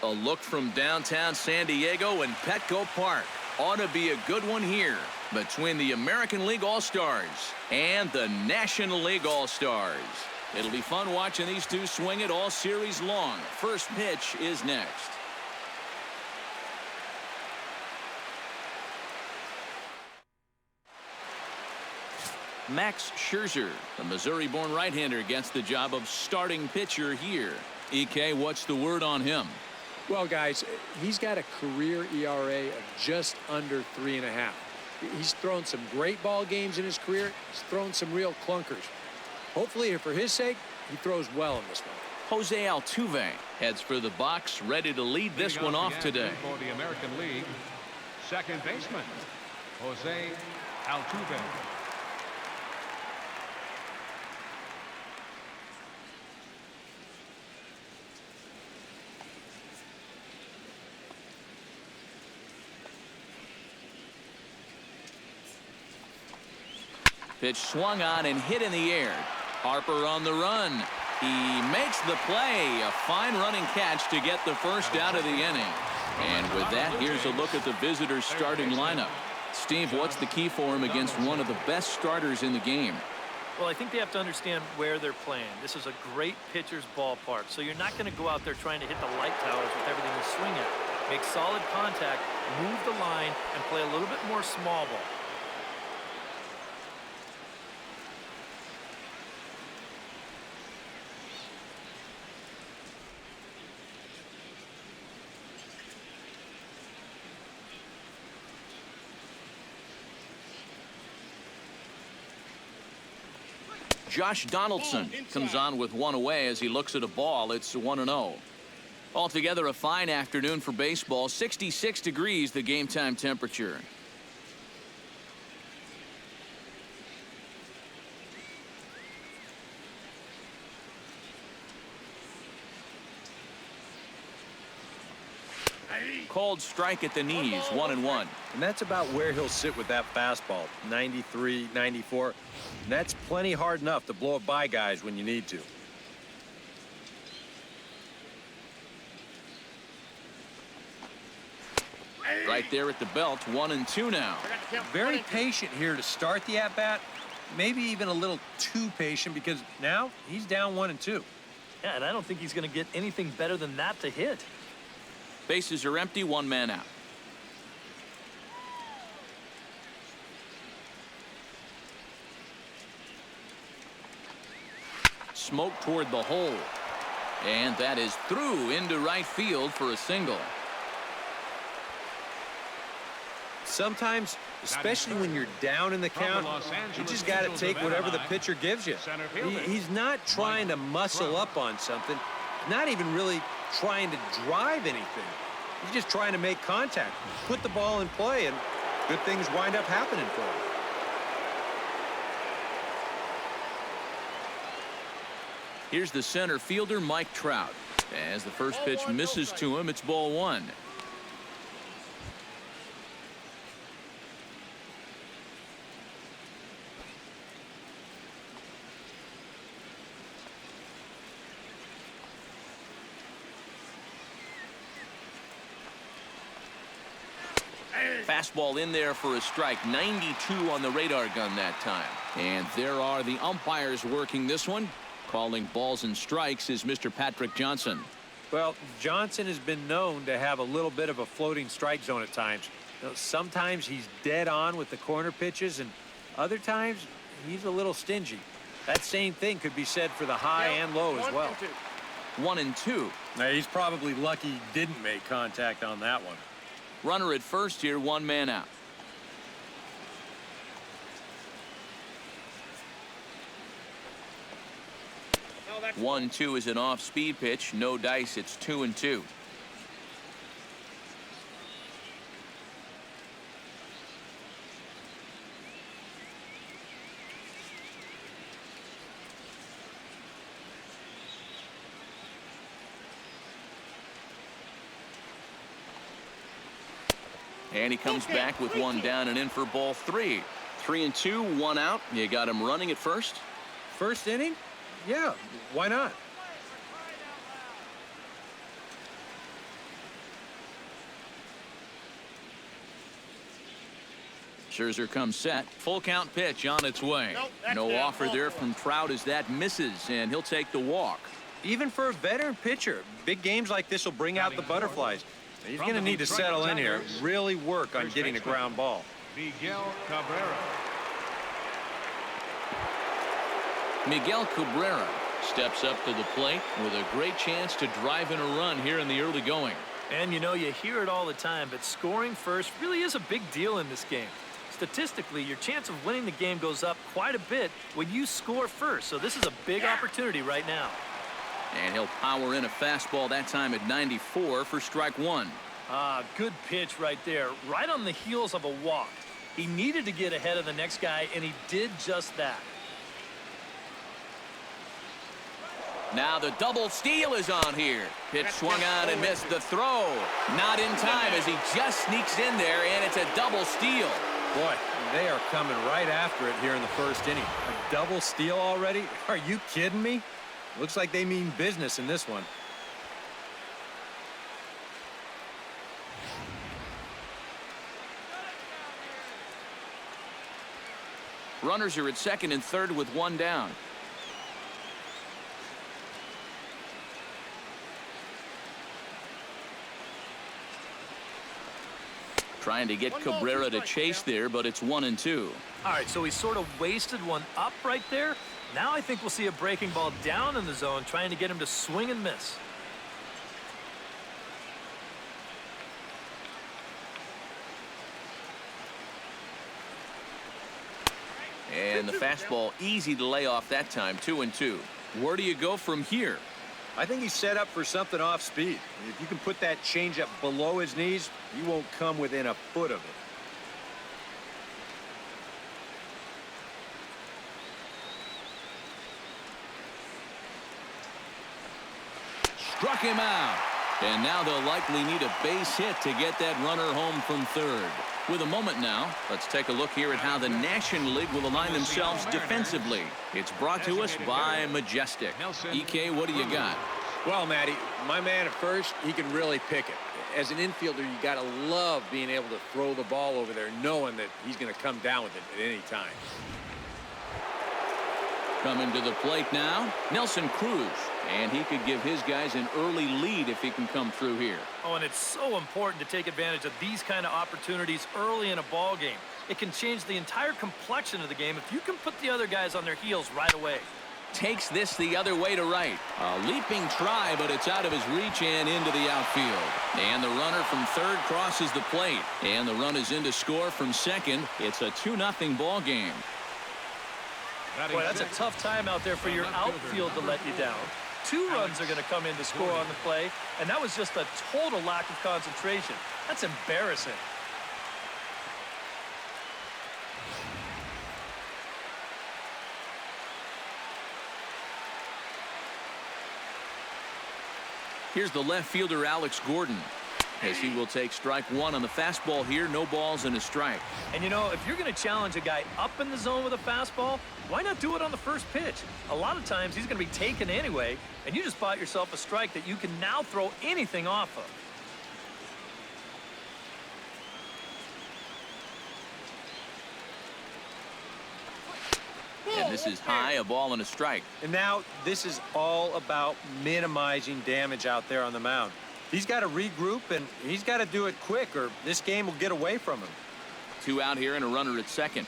A look from downtown San Diego and Petco Park. Ought to be a good one here between the American League All-Stars and the National League All-Stars. It'll be fun watching these two swing it all series long. First pitch is next. Max Scherzer, the Missouri-born right-hander, gets the job of starting pitcher here. EK, what's the word on him? Well, guys, he's got a career ERA of just under 3.5. He's thrown some great ball games in his career. He's thrown some real clunkers. Hopefully, for his sake, he throws well in this one. Jose Altuve heads for the box, ready to lead this one off today. For the American League, second baseman, Jose Altuve. Pitch swung on and hit in the air. Harper on the run. He makes the play. A fine running catch to get the first out of the inning. And with that, here's a look at the visitors' starting lineup. Steve, what's the key for him against one of the best starters in the game? Well, I think they have to understand where they're playing. This is a great pitcher's ballpark, so you're not going to go out there trying to hit the light towers with everything you swing at. Make solid contact, move the line, and play a little bit more small ball. Josh Donaldson comes on with one away as he looks at a ball. It's 1-0. Altogether, a fine afternoon for baseball. 66 degrees, the game time temperature. Called strike at the knees, 1-1. And that's about where he'll sit with that fastball, 93, 94. And that's plenty hard enough to blow it by guys when you need to. Right there at the belt, 1-2 now. Very patient here to start the at-bat. Maybe even a little too patient because now he's down 1-2. Yeah, and I don't think he's going to get anything better than that to hit. Bases are empty, one man out. Smoke toward the hole. And that is through into right field for a single. Sometimes, especially when you're down in the count, you just got to take whatever the pitcher gives you. He's not trying to muscle up on something. Not even really trying to drive anything. He's just trying to make contact, put the ball in play, and good things wind up happening for him. Here's the center fielder, Mike Trout. As the first pitch misses to him, it's ball one. Fastball in there for a strike. 92 on the radar gun that time. And there are the umpires working this one. Calling balls and strikes is Mr. Patrick Johnson. Well, Johnson has been known to have a little bit of a floating strike zone at times. You know, sometimes he's dead on with the corner pitches, and other times he's a little stingy. That same thing could be said for the high and low as well. 1-2. Now, he's probably lucky he didn't make contact on that one. Runner at first here, one man out. No, 1-2 is an off-speed pitch. No dice. It's 2-2. And he comes back with one down and in for ball three. 3-2, one out. You got him running at first. First inning? Yeah, why not? Scherzer comes set. Full count pitch on its way. No offer there from Trout as that misses, and he'll take the walk. Even for a veteran pitcher, big games like this will bring out the butterflies. He's going to need to settle in here, really work on getting a ground ball. Miguel Cabrera. Miguel Cabrera steps up to the plate with a great chance to drive in a run here in the early going. And you know, you hear it all the time, but scoring first really is a big deal in this game. Statistically, your chance of winning the game goes up quite a bit when you score first. So this is a big opportunity right now. And he'll power in a fastball that time at 94 for strike one. Good pitch right there, right on the heels of a walk. He needed to get ahead of the next guy, and he did just that. Now the double steal is on here. Pitch swung on and missed the throw. Not in time as he just sneaks in there, and it's a double steal. Boy, they are coming right after it here in the first inning. A double steal already? Are you kidding me? Looks like they mean business in this one. Runners are at second and third with one down. Trying to get Cabrera to chase there, but it's 1-2. All right, so he sort of wasted one up right there. Now I think we'll see a breaking ball down in the zone, trying to get him to swing and miss. And the fastball easy to lay off that time, 2-2. Where do you go from here? I think he's set up for something off speed. If you can put that changeup below his knees, you won't come within a foot of it. Struck him out. And now they'll likely need a base hit to get that runner home from third. With a moment now, let's take a look here at how the National League will align themselves defensively. It's brought to us by Majestic. EK, what do you got? Well, Matty, my man at first, he can really pick it. As an infielder, you got to love being able to throw the ball over there, knowing that he's going to come down with it at any time. Coming to the plate now, Nelson Cruz. And he could give his guys an early lead if he can come through here. Oh, and it's so important to take advantage of these kind of opportunities early in a ball game. It can change the entire complexion of the game if you can put the other guys on their heels right away. Takes this the other way to right. A leaping try, but it's out of his reach and into the outfield. And the runner from third crosses the plate. And the run is in to score from second. It's a 2-0 ball game. Boy, that's a tough time out there for your outfield to let you down. 2 runs are going to come in to score on the play, and that was just a total lack of concentration. That's embarrassing. Here's the left fielder, Alex Gordon, as he will take strike one on the fastball here. No balls and a strike. And you know, if you're going to challenge a guy up in the zone with a fastball, why not do it on the first pitch? A lot of times he's going to be taken anyway, and you just bought yourself a strike that you can now throw anything off of. And this is high, a ball and a strike. And now this is all about minimizing damage out there on the mound. He's got to regroup, and he's got to do it quick, or this game will get away from him. 2 out here and a runner at second.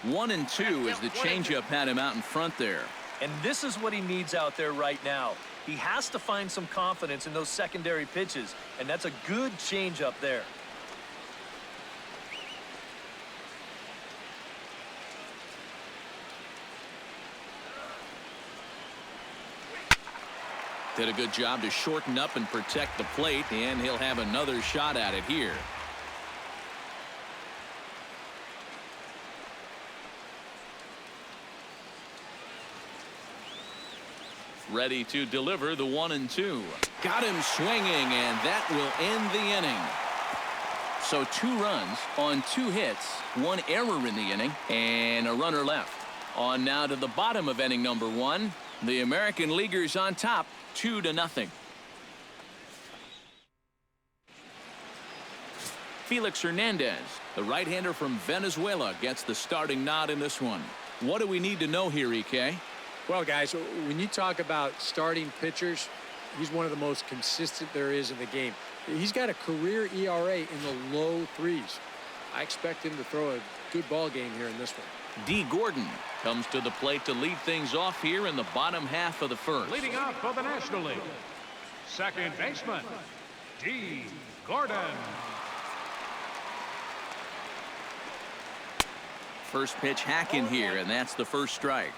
One and two as the changeup had him out in front there. And this is what he needs out there right now. He has to find some confidence in those secondary pitches, and that's a good changeup there. Did a good job to shorten up and protect the plate, and he'll have another shot at it here. Ready to deliver the 1-2. Got him swinging, and that will end the inning. So 2 runs on 2 hits, 1 error in the inning, and a runner left. On now to the bottom of inning number 1. The American Leaguers on top, 2-0. Felix Hernandez, the right-hander from Venezuela, gets the starting nod in this one. What do we need to know here, EK? Well, guys, when you talk about starting pitchers, he's one of the most consistent there is in the game. He's got a career ERA in the low 3s. I expect him to throw a good ball game here in this one. D. Gordon comes to the plate to lead things off here in the bottom half of the first. Leading off for the National League, second baseman, D. Gordon. First pitch hack in here, and that's the first strike.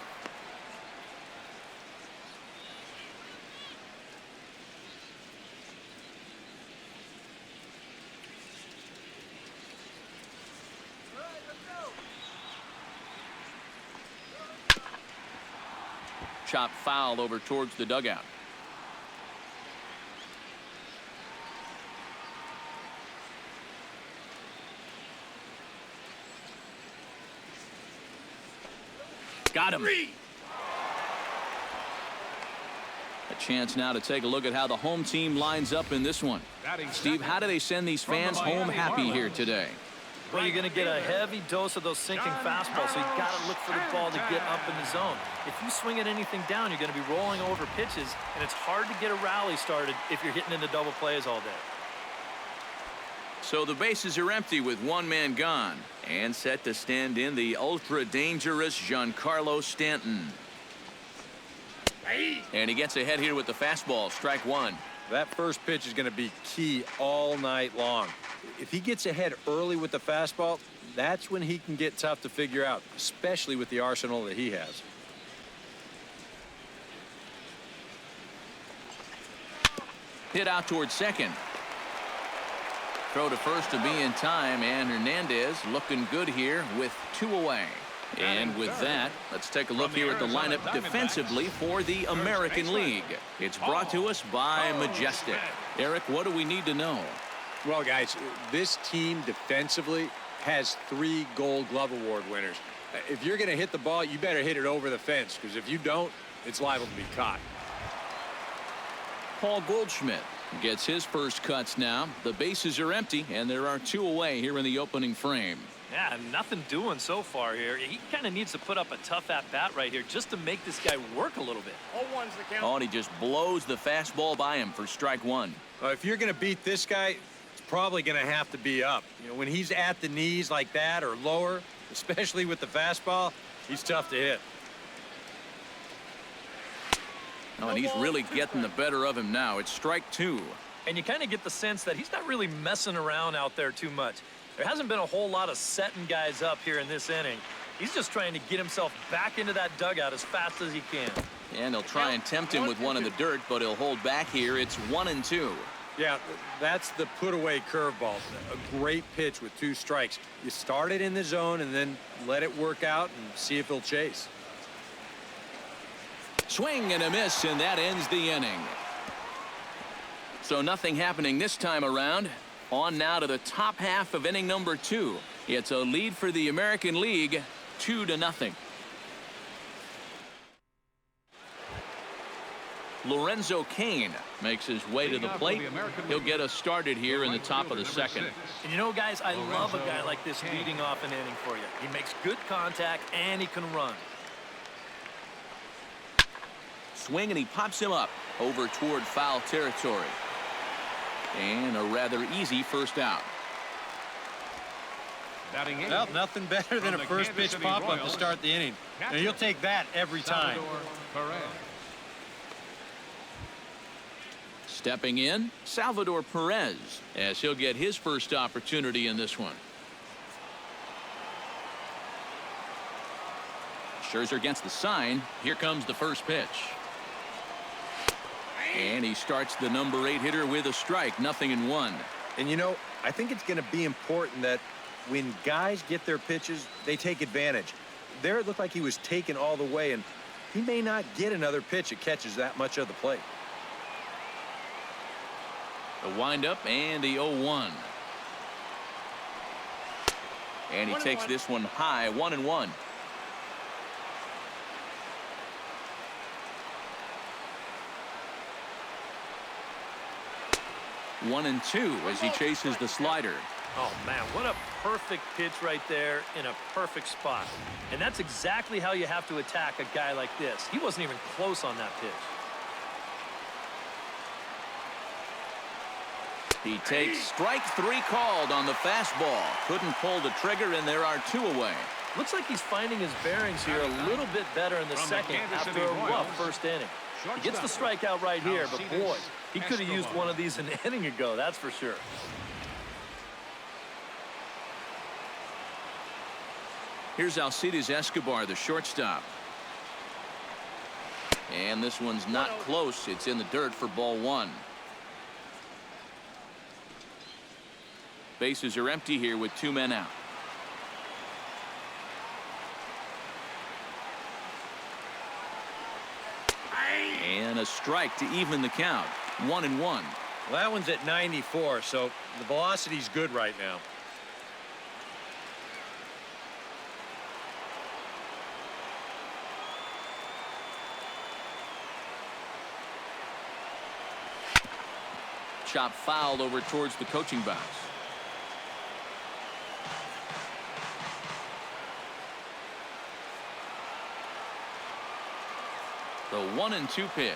Chop foul over towards the dugout. Got him. A chance now to take a look at how the home team lines up in this one. Steve, how do they send these fans home happy here today? Well, you're going to get a heavy dose of those sinking fastballs, so you've got to look for the ball to get up in the zone. If you swing at anything down, you're going to be rolling over pitches, and it's hard to get a rally started if you're hitting into double plays all day. So the bases are empty with one man gone, and set to stand in the ultra-dangerous Giancarlo Stanton. And he gets ahead here with the fastball, strike one. That first pitch is going to be key all night long. If he gets ahead early with the fastball, that's when he can get tough to figure out, especially with the arsenal that he has. Hit out towards second. Throw to first to be in time, and Hernandez looking good here with 2 away. And with that, let's take a look here at the lineup defensively for the American League. It's brought to us by Majestic. Eric, what do we need to know? Well, guys, this team defensively has 3 Gold Glove Award winners. If you're going to hit the ball, you better hit it over the fence, because if you don't, it's liable to be caught. Paul Goldschmidt gets his first cuts now. The bases are empty, and there are 2 away here in the opening frame. Yeah, nothing doing so far here. He kind of needs to put up a tough at-bat right here just to make this guy work a little bit. Oh, and he just blows the fastball by him for strike one. If you're going to beat this guy, it's probably going to have to be up. You know, when he's at the knees like that or lower, especially with the fastball, he's tough to hit. Oh, and he's really getting the better of him now. It's strike 2. And you kind of get the sense that he's not really messing around out there too much. There hasn't been a whole lot of setting guys up here in this inning. He's just trying to get himself back into that dugout as fast as he can. And he'll try and tempt him with one in the dirt, but he'll hold back here. It's 1-2. Yeah, that's the put-away curveball. A great pitch with 2 strikes. You start it in the zone and then let it work out and see if he'll chase. Swing and a miss, and that ends the inning. So nothing happening this time around. On now to the top half of inning number 2. It's a lead for the American League, 2-0. Lorenzo Cain makes his way to the plate. He'll get us started here in the top of the second. And you know, guys, I love a guy like this leading off an inning for you. He makes good contact and he can run. Swing, and he pops him up over toward foul territory. And a rather easy first out. Well, nothing better than a first pitch pop-up to start the inning. Now, you'll take that every time. Stepping in, Salvador Perez, as he'll get his first opportunity in this one. Scherzer gets the sign. Here comes the first pitch. And he starts the number 8 hitter with a strike, 0-1. And, you know, I think it's going to be important that when guys get their pitches, they take advantage. There it looked like he was taken all the way, and he may not get another pitch that catches that much of the plate. The windup and the 0-1. And he takes this one high, 1-1. 1-2 as he chases the slider. Oh, man, what a perfect pitch right there in a perfect spot. And that's exactly how you have to attack a guy like this. He wasn't even close on that pitch. He takes strike 3 called on the fastball. Couldn't pull the trigger, and there are 2 away. Looks like he's finding his bearings here a little bit better in the second after a rough first inning. He gets the strikeout right here, but boy, he could have used one of these an inning ago, that's for sure. Here's Alcides Escobar, the shortstop. And this one's not close. It's in the dirt for ball 1. Bases are empty here with 2 men out. And a strike to even the count. 1-1. Well, that one's at 94, so the velocity's good right now. Chop fouled over towards the coaching box. The 1-2 pitch.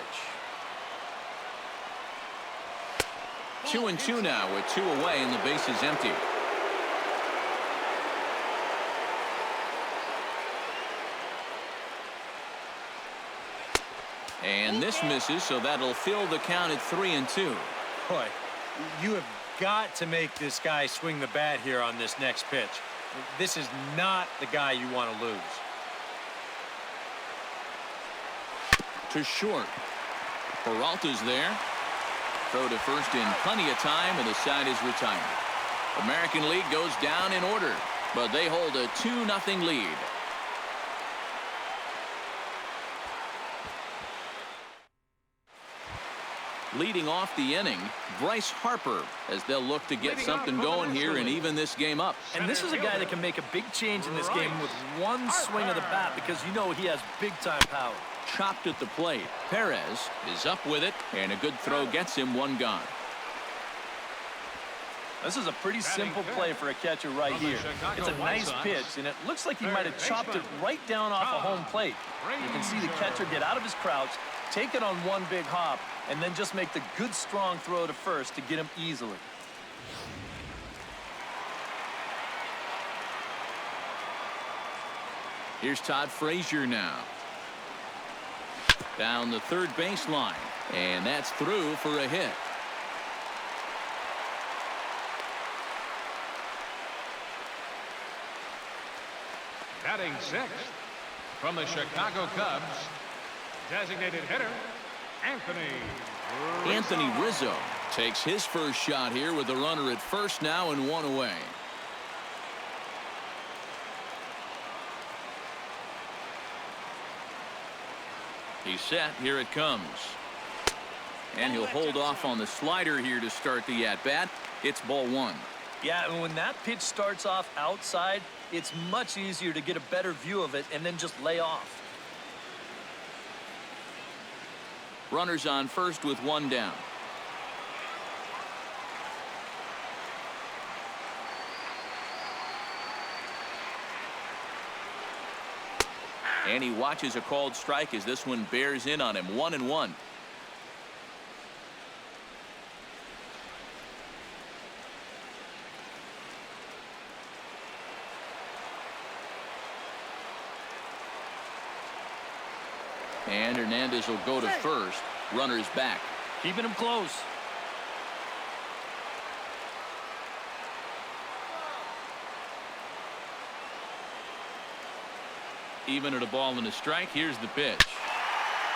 2-2 now with 2 away and the base is empty. And this misses, so that'll fill the count at 3-2. Boy, you have got to make this guy swing the bat here on this next pitch. This is not the guy you want to lose. To short. Peralta's there. Throw to first in plenty of time, and the side is retired. American League goes down in order, but they hold a 2-0 lead. Leading off the inning, Bryce Harper, as they'll look to get something going here and even this game up. And this is a guy that can make a big change in this game with one swing of the bat, because you know he has big-time power. Chopped at the plate. Perez is up with it, and a good throw gets him 1 gone. This is a pretty simple play for a catcher right here. It's a nice pitch, and it looks like he might have chopped it right down off a home plate. You can see the catcher get out of his crouch, take it on one big hop, and then just make the good, strong throw to first to get him easily. Here's Todd Frazier now. Down the third baseline, and that's through for a hit. Batting 6th from the Chicago Cubs, designated hitter, Anthony Rizzo takes his first shot here with a runner at first now and 1 away. He's set. Here it comes. And he'll hold off on the slider here to start the at-bat. It's ball 1. Yeah, and when that pitch starts off outside, it's much easier to get a better view of it and then just lay off. Runners on first with 1 down. And he watches a called strike as this one bears in on him. 1-1. And Hernandez will go to first. Runners back. Keeping him close. Even at a ball and a strike. Here's the pitch.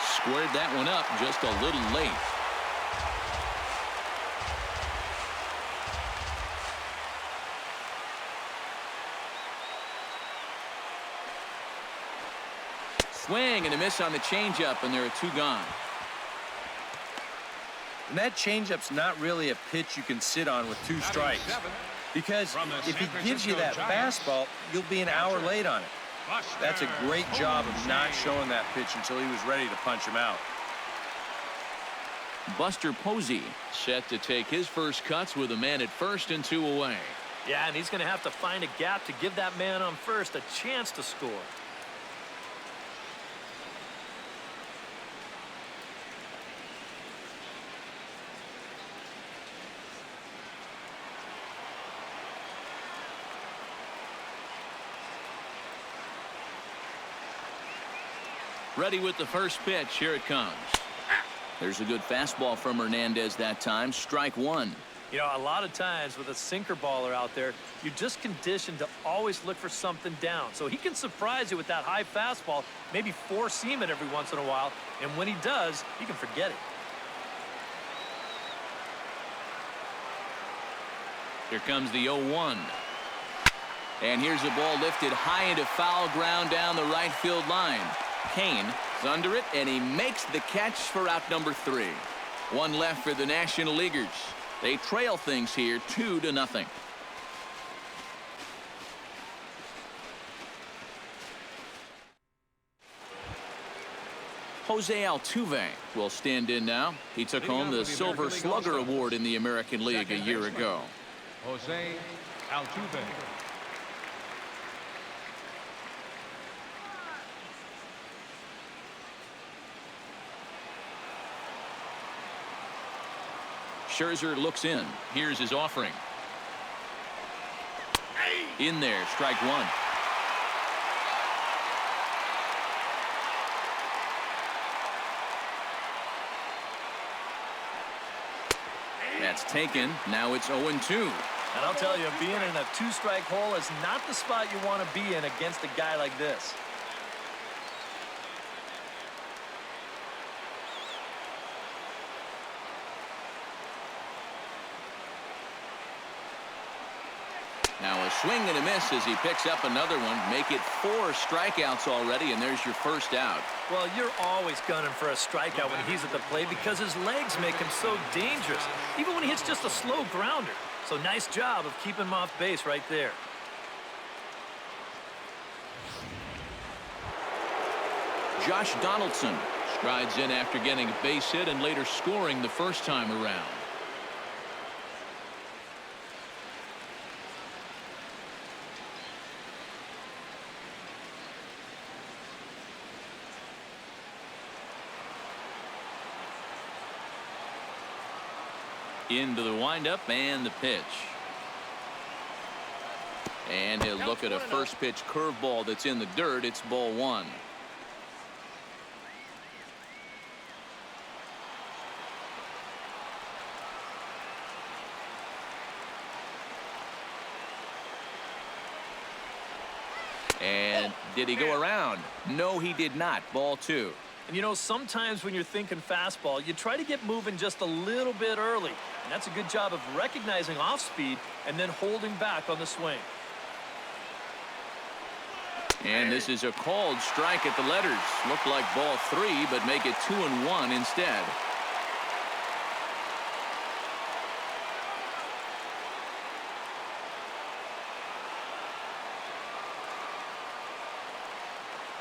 Squared that one up just a little late. Swing and a miss on the changeup, and there are 2 gone. And that changeup's not really a pitch you can sit on with 2 strikes. Because if he gives you that fastball, you'll be an hour late on it. That's a great job of not showing that pitch until he was ready to punch him out. Buster Posey set to take his first cuts with a man at first and 2 away. Yeah, and he's going to have to find a gap to give that man on first a chance to score. Ready with the first pitch. Here it comes. There's a good fastball from Hernandez that time. Strike one. You know, a lot of times with a sinker baller out there, you're just conditioned to always look for something down. So he can surprise you with that high fastball, maybe four-seam it every once in a while, and when he does, you can forget it. Here comes the 0-1. And here's a ball lifted high into foul ground down the right field line. Kane is under it, and he makes the catch for out number 3. One left for the National Leaguers. They trail things here 2-0. Jose Altuve will stand in now. He took home the Silver Slugger Award in the American League a year ago. Jose Altuve. Scherzer looks in. Here's his offering. In there, strike one. That's taken. Now it's 0-2. And I'll tell you, being in a two-strike hole is not the spot you want to be in against a guy like this. Now a swing and a miss as he picks up another one. Make it 4 strikeouts already, and there's your first out. Well, you're always gunning for a strikeout when he's at the plate because his legs make him so dangerous, even when he hits just a slow grounder. So nice job of keeping him off base right there. Josh Donaldson strides in after getting a base hit and later scoring the first time around. Into the windup and the pitch. And he'll look at a first pitch curveball that's in the dirt. It's ball one. And did he go around? No, he did not. Ball two. And you know, sometimes when you're thinking fastball, you try to get moving just a little bit early. And that's a good job of recognizing off speed and then holding back on the swing. And this is a called strike at the letters. Looked like ball 3, but make it 2-1 instead.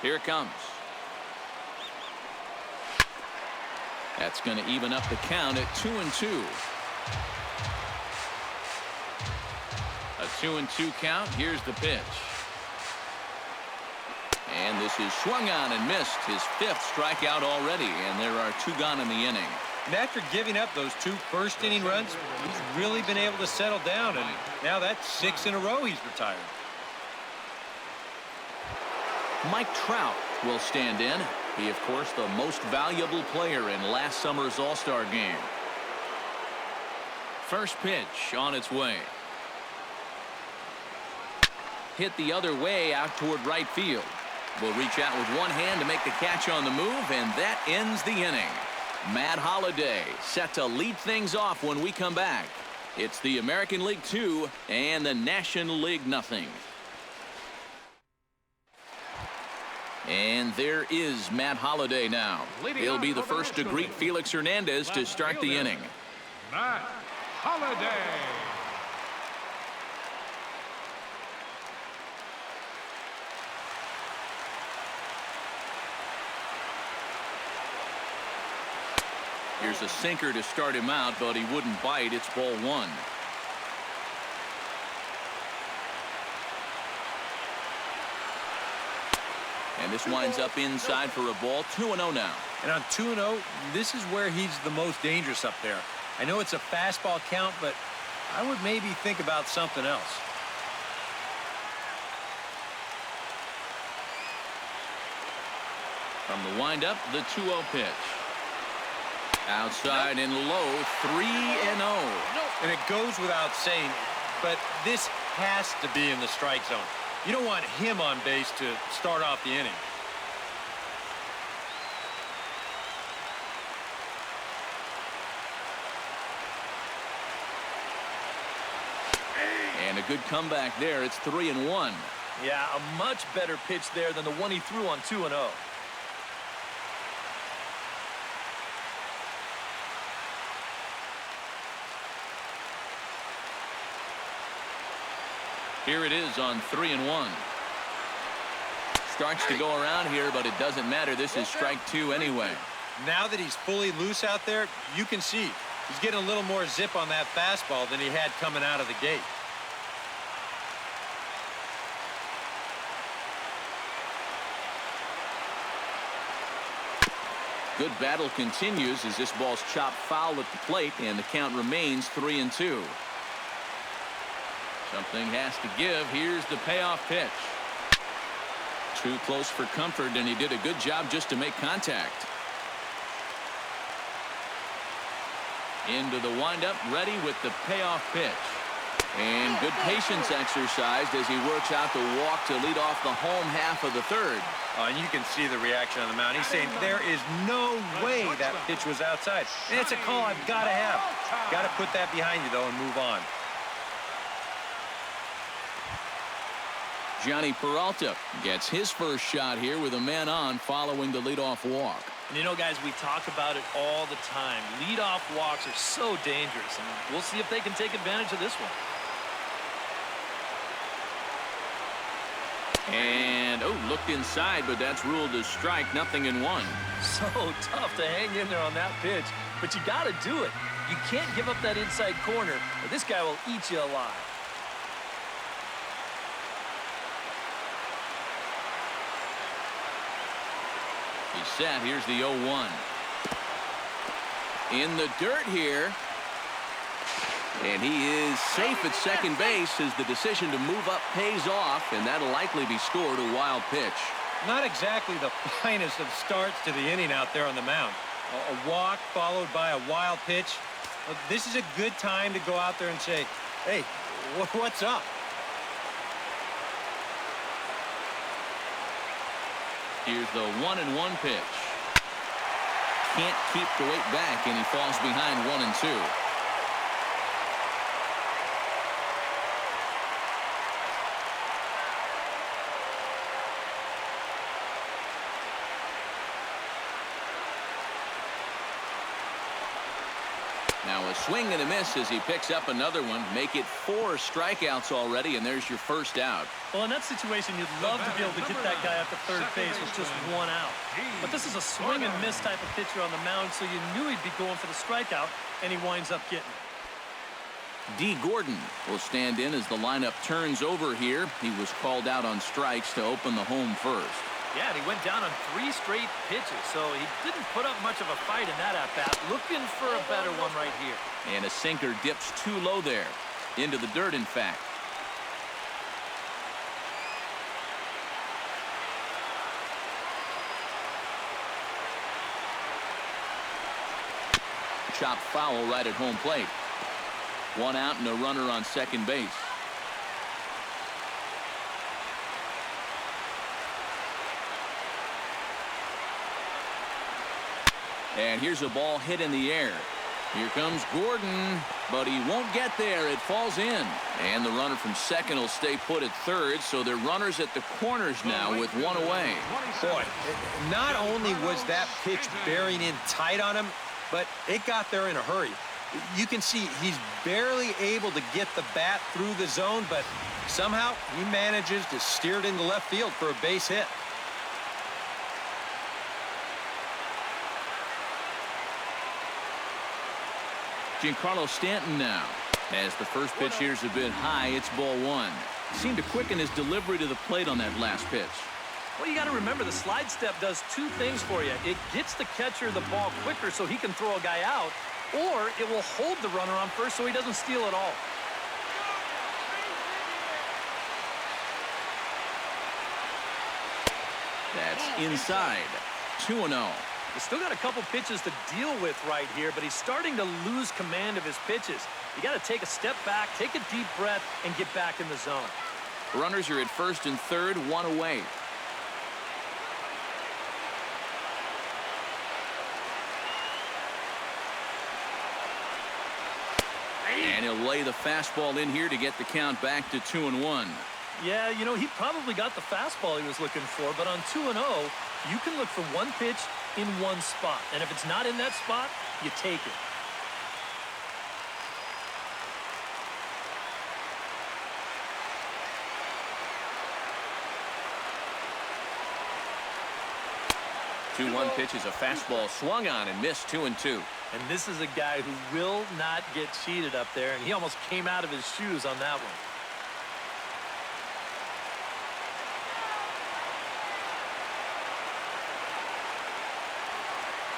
Here it comes. That's going to even up the count at 2-2. A 2-2 count. Here's the pitch. And this is swung on and missed. His 5th strikeout already, and there are 2 gone in the inning. And after giving up those 2 first-inning runs, he's really been able to settle down, and now that's 6 in a row he's retired. Mike Trout will stand in. He, of course, the most valuable player in last summer's All-Star game. First pitch on its way. Hit the other way out toward right field. Will reach out with one hand to make the catch on the move, and that ends the inning. Matt Holliday set to lead things off when we come back. It's the American League 2 and the National League nothing. And there is Matt Holliday now. He'll be the first to greet Felix Hernandez to start the inning. Matt Holliday. Here's a sinker to start him out, but he wouldn't bite. It's ball 1. And this winds up inside for a ball. 2-0 now. And on 2-0, this is where he's the most dangerous up there. I know it's a fastball count, but I would maybe think about something else. From the windup, the 2-0 pitch. Outside and low, 3-0. And it goes without saying, but this has to be in the strike zone. You don't want him on base to start off the inning. And a good comeback there. It's 3-1. Yeah, a much better pitch there than the one he threw on 2-0. Here it is on 3-1. Starts to go around here, but it doesn't matter. This is strike 2 anyway. Now that he's fully loose out there, you can see he's getting a little more zip on that fastball than he had coming out of the gate. Good battle continues as this ball's chopped foul at the plate, and the count remains 3-2. Something has to give. Here's the payoff pitch. Too close for comfort, and he did a good job just to make contact. Into the windup, ready with the payoff pitch. And good patience exercised as he works out the walk to lead off the home half of the third. And you can see the reaction on the mound. He's saying there is no way that pitch was outside. And it's a call I've got to have. Got to put that behind you, though, and move on. Johnny Peralta gets his first shot here with a man on following the leadoff walk. And you know, guys, we talk about it all the time. Leadoff walks are so dangerous, and we'll see if they can take advantage of this one. And, oh, looked inside, but that's ruled as strike. 0-1. So tough to hang in there on that pitch, but you got to do it. You can't give up that inside corner, or this guy will eat you alive. He's set. Here's the 0-1. In the dirt here. And he is safe at second base as the decision to move up pays off, and that'll likely be scored a wild pitch. Not exactly the finest of starts to the inning out there on the mound. A walk followed by a wild pitch. This is a good time to go out there and say, hey, what's up? Here's the 1-1 pitch. Can't keep the weight back, and he falls behind 1-2. Now a swing and a miss as he picks up another one. Make it 4 strikeouts already, and there's your first out. Well, in that situation, you'd love to be able to get that guy up to third base with just 1 out. But this is a swing and miss type of pitcher on the mound, so you knew he'd be going for the strikeout, and he winds up getting it. D. Gordon will stand in as the lineup turns over here. He was called out on strikes to open the home first. Yeah, and he went down on 3 straight pitches, so he didn't put up much of a fight in that at-bat. Looking for a better one right here. And a sinker dips too low there. Into the dirt, in fact. Chopped foul right at home plate. 1 out and a runner on second base. And here's a ball hit in the air. Here comes Gordon, but he won't get there. It falls in. And the runner from second will stay put at third, so they're runners at the corners now with 1 away. Boy, not only was that pitch bearing in tight on him, but it got there in a hurry. You can see he's barely able to get the bat through the zone, but somehow he manages to steer it into left field for a base hit. Giancarlo Stanton now. As the first pitch here's a bit high, it's ball 1. Seemed to quicken his delivery to the plate on that last pitch. Well, you got to remember the slide step does two things for you. It gets the catcher the ball quicker so he can throw a guy out, or it will hold the runner on first so he doesn't steal it all. That's inside. 2-0. He's still got a couple pitches to deal with right here, but he's starting to lose command of his pitches. You got to take a step back, take a deep breath, and get back in the zone. Runners are at first and third, one away. And he'll lay the fastball in here to get the count back to 2-1. Yeah, you know, he probably got the fastball he was looking for, but on 2-0, you can look for one pitch in one spot. And if it's not in that spot, you take it. Two-one pitch is a fastball swung on and missed. 2-2. And this is a guy who will not get cheated up there, and he almost came out of his shoes on that one.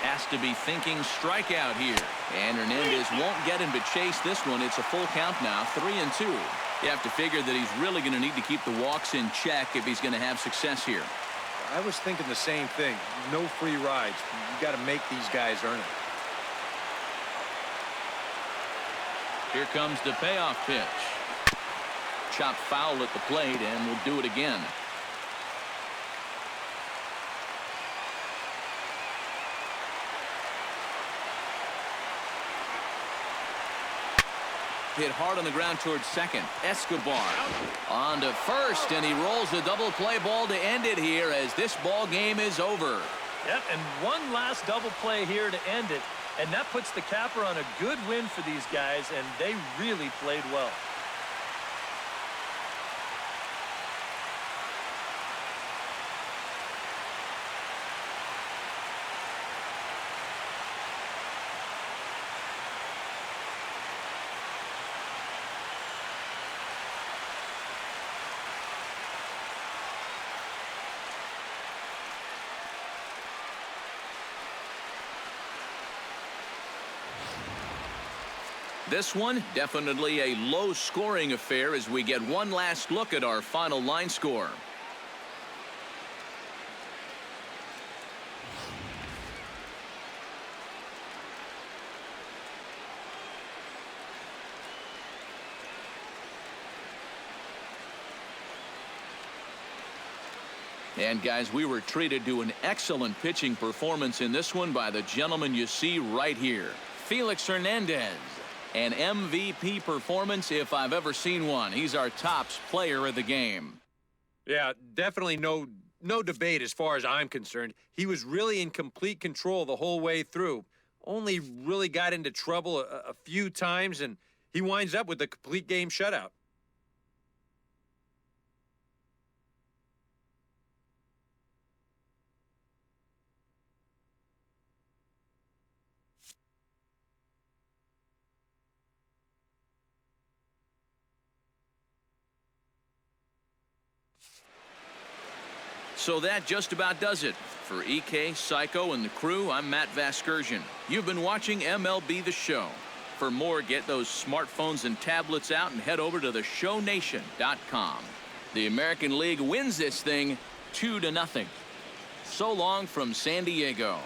Has to be thinking strikeout here. And Hernandez won't get him to chase this one. It's a full count now, 3-2. You have to figure that he's really going to need to keep the walks in check if he's going to have success here. I was thinking the same thing. No free rides. You got to make these guys earn it. Here comes the payoff pitch. Chopped foul at the plate, and we'll do it again. Hit hard on the ground towards second. Escobar on to first, and he rolls a double play ball to end it here as this ball game is over. Yep, and one last double play here to end it, and that puts the capper on a good win for these guys, and they really played well. This one, definitely a low-scoring affair as we get one last look at our final line score. And guys, we were treated to an excellent pitching performance in this one by the gentleman you see right here, Felix Hernandez. An MVP performance if I've ever seen one. He's our tops player of the game. Yeah, definitely no debate as far as I'm concerned. He was really in complete control the whole way through. Only really got into trouble a few times, and he winds up with a complete game shutout. So that just about does it. For EK, Psycho, and the crew, I'm Matt Vasgersian. You've been watching MLB The Show. For more, get those smartphones and tablets out and head over to theshownation.com. The American League wins this thing 2-0. So long from San Diego.